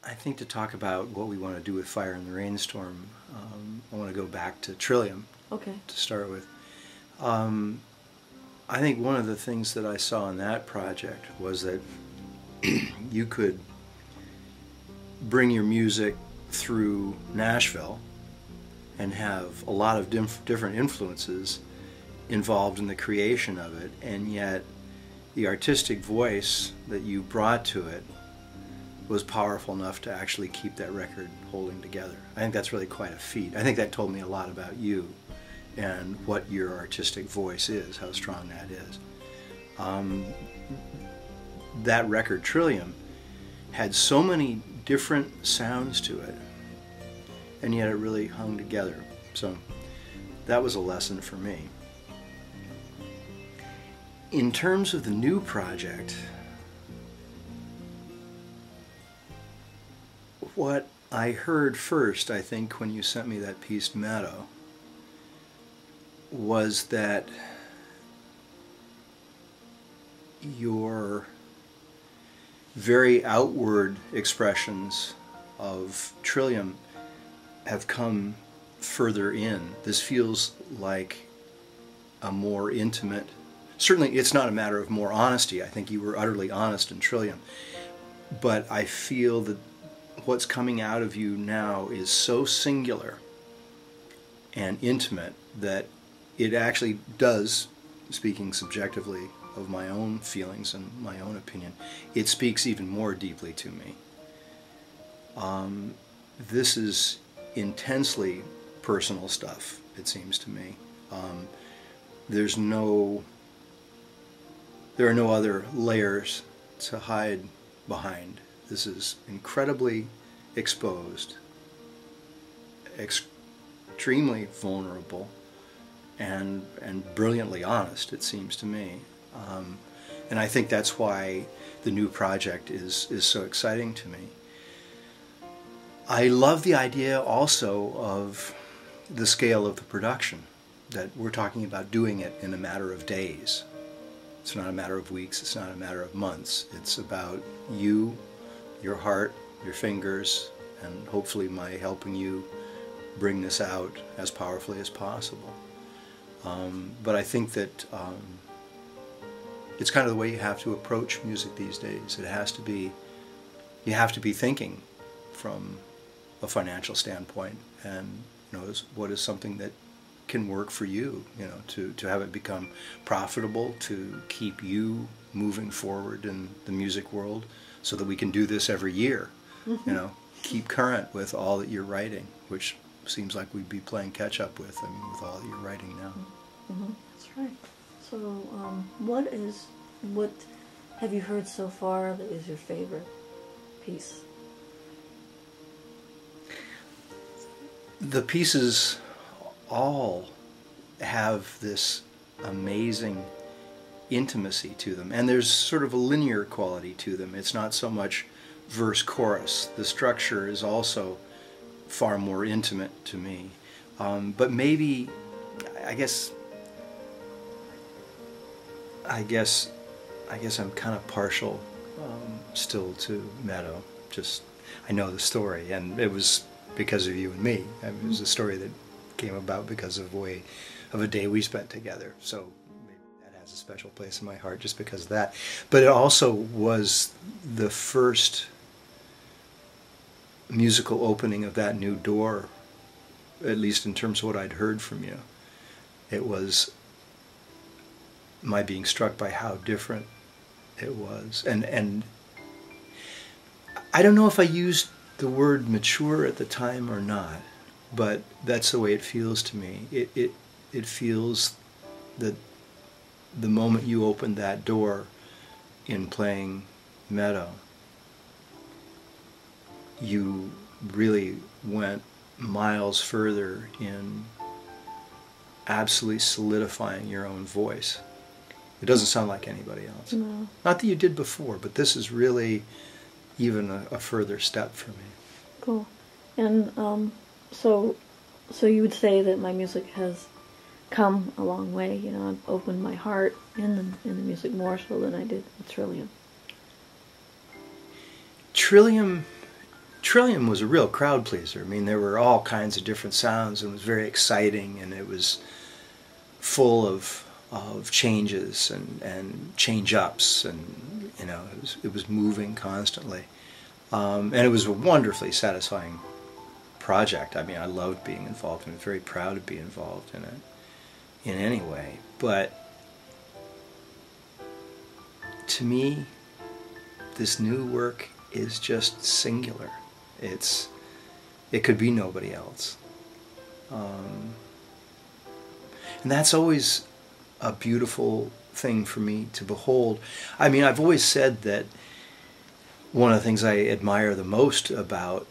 I think to talk about what we want to do with Fire in the Rainstorm, I want to go back to Trillium. Okay. To start with. I think one of the things that I saw in that project was that you could bring your music through Nashville and have a lot of different influences involved in the creation of it, and yet the artistic voice that you brought to it was powerful enough to actually keep that record holding together. I think that's really quite a feat. I think that told me a lot about you and what your artistic voice is, how strong that is. That record, Trillium, had so many different sounds to it, and yet it really hung together. So that was a lesson for me. In terms of the new project, what I heard first, I think, when you sent me that piece, Meadow, was that your very outward expressions of Trillium have come further in. This feels like a more intimate, certainly it's not a matter of more honesty. I think you were utterly honest in Trillium. But I feel that what's coming out of you now is so singular and intimate that it actually does, speaking subjectively of my own feelings and my own opinion, it speaks even more deeply to me. This is intensely personal stuff, it seems to me. There are no other layers to hide behind. This is incredibly exposed, extremely vulnerable, and brilliantly honest, it seems to me. And I think that's why the new project is so exciting to me. I love the idea also of the scale of the production, that we're talking about doing it in a matter of days. It's not a matter of weeks, it's not a matter of months. It's about you, your heart, your fingers, and hopefully my helping you bring this out as powerfully as possible. But I think that it's kind of the way you have to approach music these days. It has to be, you have to be thinking from a financial standpoint, and what is something that can work for you, to have it become profitable, to keep you moving forward in the music world, so that we can do this every year. Mm-hmm. Keep current with all that you're writing, which seems like we'd be playing catch up with, with all that you're writing now. Mm-hmm. That's right. So, what have you heard so far that is your favorite piece? The pieces all have this amazing intimacy to them, and there's sort of a linear quality to them. It's not so much verse-chorus. The structure is also far more intimate to me. But maybe, I guess I'm kind of partial still to Meadow. Just, I know the story, and it was because of you and me. It was a story that came about because of a day we spent together. So maybe that has a special place in my heart just because of that. But it also was the first musical opening of that new door, at least in terms of what I'd heard from you. It was my being struck by how different it was. And I don't know if I used the word mature at the time or not, but that's the way it feels to me. It feels that the moment you opened that door in playing Meadow, you really went miles further in absolutely solidifying your own voice. It doesn't sound like anybody else. No. Not that you did before, but this is really even a further step for me. Cool. And so you would say that my music has come a long way. I've opened my heart in the music more so than I did with Trillium. Trillium Trillium was a real crowd pleaser. I mean, there were all kinds of different sounds, and it was very exciting, and it was full of changes and change-ups, and you know, it was moving constantly, and it was a wonderfully satisfying project. I mean, I loved being involved, and I was very proud to be involved in it in any way. But to me, this new work is just singular. It could be nobody else. And that's always a beautiful thing for me to behold. I mean, I've always said that one of the things I admire the most about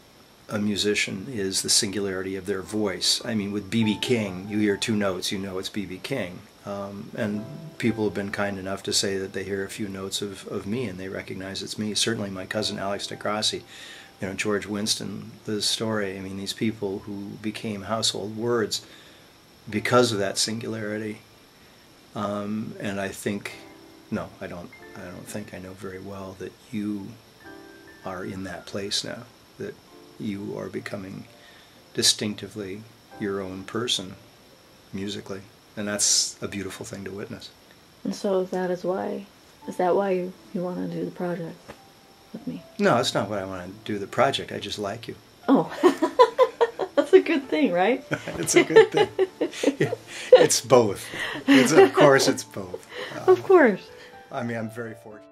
a musician is the singularity of their voice. I mean, with B.B. King, you hear two notes, you know it's B.B. King. And people have been kind enough to say that they hear a few notes of me and they recognize it's me. Certainly my cousin Alex DeGrassi, you know, George Winston, Liz Story. I mean, these people who became household words because of that singularity. And I think, no, I don't think I know very well that you are in that place now, that you are becoming distinctively your own person musically. And that's a beautiful thing to witness. And so is that why you want to do the project with me? No, that's not what I want to do the project. I just like you. Oh, that's a good thing, right? It's a good thing. It's both. Of course it's both. Of course. I mean, I'm very fortunate.